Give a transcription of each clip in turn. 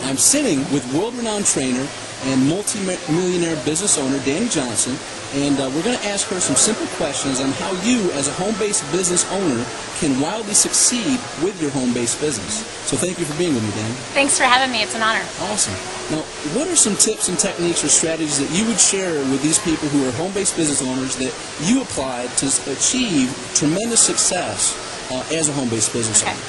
I'm sitting with world-renowned trainer and multi-millionaire business owner Dani Johnson, and we're going to ask her some simple questions on how you, as a home-based business owner, can wildly succeed with your home-based business. So thank you for being with me, Dani. Thanks for having me. It's an honor. Awesome. Now, what are some tips and techniques or strategies that you would share with these people who are home-based business owners that you applied to achieve tremendous success as a home-based business owner?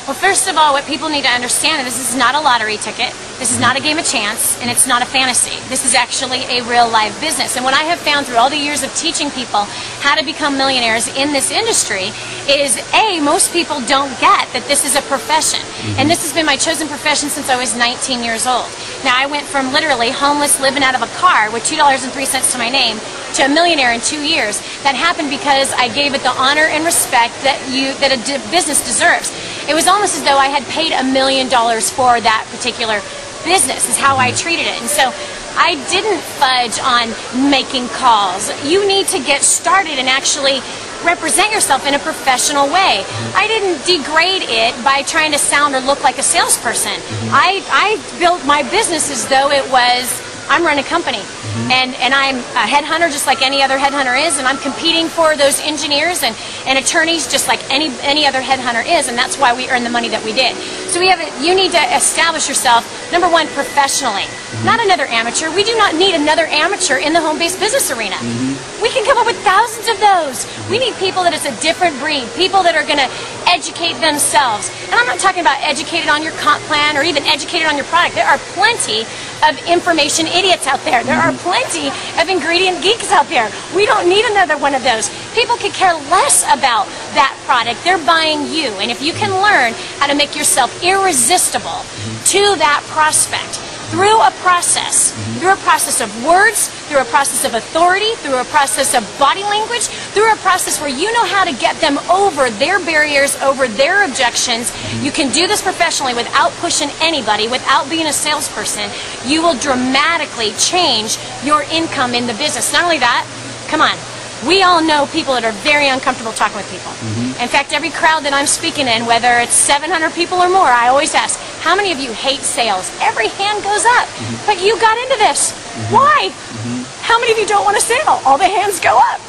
Well, first of all, what people need to understand is this is not a lottery ticket, this is not a game of chance, and it's not a fantasy. This is actually a real live business. And what I have found through all the years of teaching people how to become millionaires in this industry is, A, most people don't get that this is a profession. And this has been my chosen profession since I was 19 years old. Now, I went from literally homeless, living out of a car with $2.03 to my name, to a millionaire in 2 years. That happened because I gave it the honor and respect that a business deserves. It was almost as though I had paid $1 million for that particular business, is how I treated it. And so I didn't fudge on making calls. You need to get started and actually represent yourself in a professional way. I didn't degrade it by trying to sound or look like a salesperson. I built my business as though it was, I'm running a company. And I'm a headhunter just like any other headhunter is, and I'm competing for those engineers and attorneys just like any other headhunter is, and that's why we earn the money that we did. So you need to establish yourself, number one, professionally. Not another amateur. We do not need another amateur in the home-based business arena. We can come up with thousands of those. We need people that is a different breed, people that are going to educate themselves. And I'm not talking about educated on your comp plan or even educated on your product. There are plenty of information idiots out there. There are plenty of ingredient geeks out there. We don't need another one of those. People could care less about that product. They're buying you. And if you can learn how to make yourself irresistible to that prospect through a process of words, through a process of authority, through a process of body language, through a process where you know how to get them over their barriers, over their objections. You can do this professionally without pushing anybody, without being a salesperson. You will dramatically change your income in the business. Not only that, come on, we all know people that are very uncomfortable talking with people. In fact, every crowd that I'm speaking in, whether it's 700 people or more, I always ask, how many of you hate sales? Every hand goes up. But you got into this. Why? How many of you don't want to sell? All the hands go up.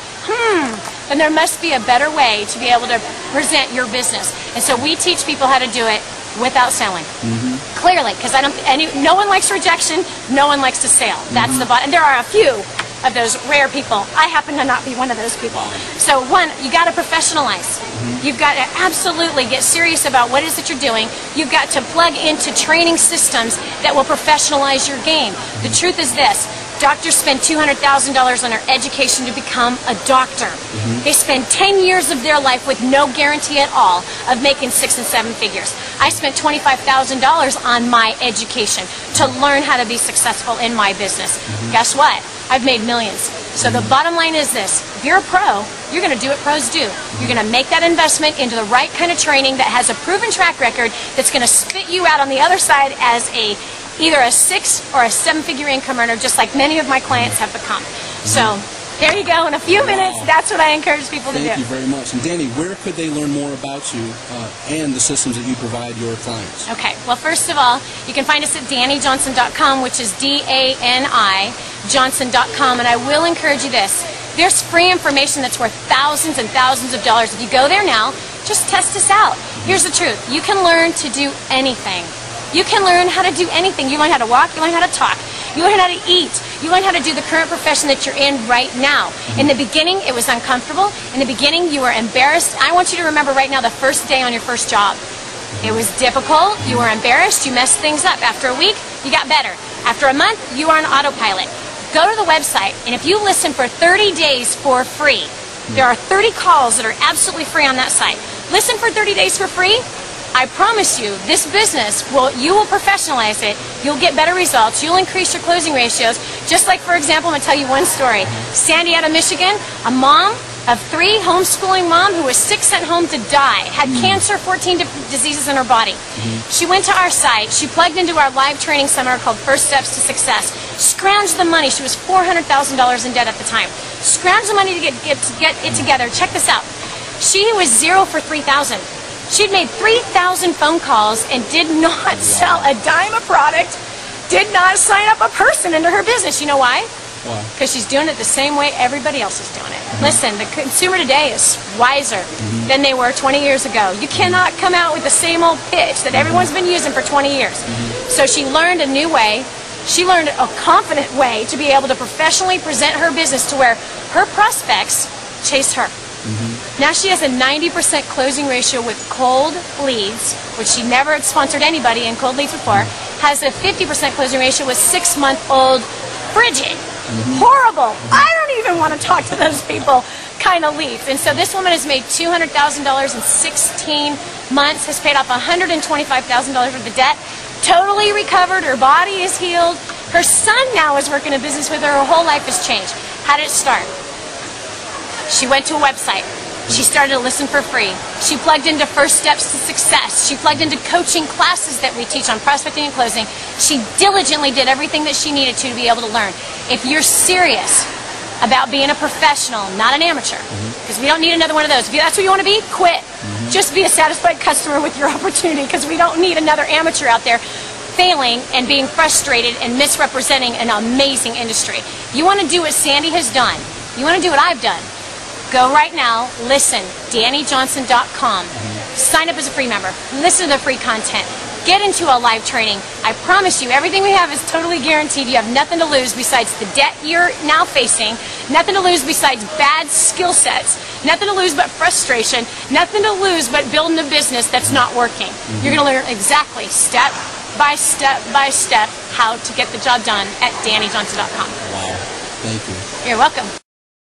Then there must be a better way to be able to present your business. And so we teach people how to do it without selling. Clearly, because no one likes rejection, no one likes to sell. That's the bottom. And there are a few of those rare people. I happen to not be one of those people. So one, you got to professionalize. You've got to absolutely get serious about what it is that you're doing. You've got to plug into training systems that will professionalize your game. The truth is this. Doctors spend $200,000 on their education to become a doctor. They spend 10 years of their life with no guarantee at all of making 6 and 7 figures. I spent $25,000 on my education to learn how to be successful in my business. Guess what? I've made millions. So the bottom line is this. If you're a pro, you're going to do what pros do. You're going to make that investment into the right kind of training that has a proven track record that's going to spit you out on the other side as either a 6 or a 7-figure income earner, just like many of my clients have become. So there you go. In a few minutes, that's what I encourage people to do. Thank you very much. And Dani, where could they learn more about you and the systems that you provide your clients? Okay. Well, first of all, you can find us at DaniJohnson.com, which is DANI Johnson.com, and I will encourage you this. There's free information that's worth thousands and thousands of dollars. If you go there now, just test us out. Here's the truth. You can learn to do anything. You can learn how to do anything. You learn how to walk, you learn how to talk, you learn how to eat, you learn how to do the current profession that you're in right now. In the beginning, it was uncomfortable. In the beginning, you were embarrassed. I want you to remember right now the first day on your first job. It was difficult, you were embarrassed, you messed things up. After a week, you got better. After a month, you are on autopilot. Go to the website, and if you listen for 30 days for free, there are 30 calls that are absolutely free on that site. Listen for 30 days for free. I promise you, this business, you will professionalize it, you'll get better results, you'll increase your closing ratios. Just like, for example, I'm going to tell you one story. Sandy out of Michigan, a mom of 3, homeschooling mom who was 6 sent home to die, had cancer, 14 different diseases in her body. She went to our site, she plugged into our live training seminar called First Steps to Success, scrounged the money, she was $400,000 in debt at the time, scrounged the money to get it together. Check this out. She was 0 for 3,000. She'd made 3,000 phone calls and did not sell a dime of product, did not sign up a person into her business. You know why? Why? Because she's doing it the same way everybody else is doing it. Listen, the consumer today is wiser than they were 20 years ago. You cannot come out with the same old pitch that everyone's been using for 20 years. So she learned a new way. She learned a confident way to be able to professionally present her business to where her prospects chase her. Now she has a 90% closing ratio with cold leads, which she never had sponsored anybody in cold leads before. Has a 50% closing ratio with 6-month-old frigid, horrible, I don't even want to talk to those people kind of leads. And so this woman has made $200,000 in 16 months, has paid off $125,000 worth of debt, totally recovered, her body is healed, her son now is working a business with her whole life has changed. How did it start? She went to a website. She started to listen for free. She plugged into First Steps to Success. She plugged into coaching classes that we teach on prospecting and closing. She diligently did everything that she needed to be able to learn. If you're serious about being a professional, not an amateur, because we don't need another one of those. If that's what you want to be, quit. Just be a satisfied customer with your opportunity, because we don't need another amateur out there failing and being frustrated and misrepresenting an amazing industry. You want to do what Sandy has done. You want to do what I've done. Go right now, listen, DaniJohnson.com. Sign up as a free member. Listen to the free content. Get into a live training. I promise you, everything we have is totally guaranteed. You have nothing to lose besides the debt you're now facing, nothing to lose besides bad skill sets, nothing to lose but frustration, nothing to lose but building a business that's not working. You're going to learn exactly, step by step by step, how to get the job done at DaniJohnson.com. Wow. Thank you. You're welcome.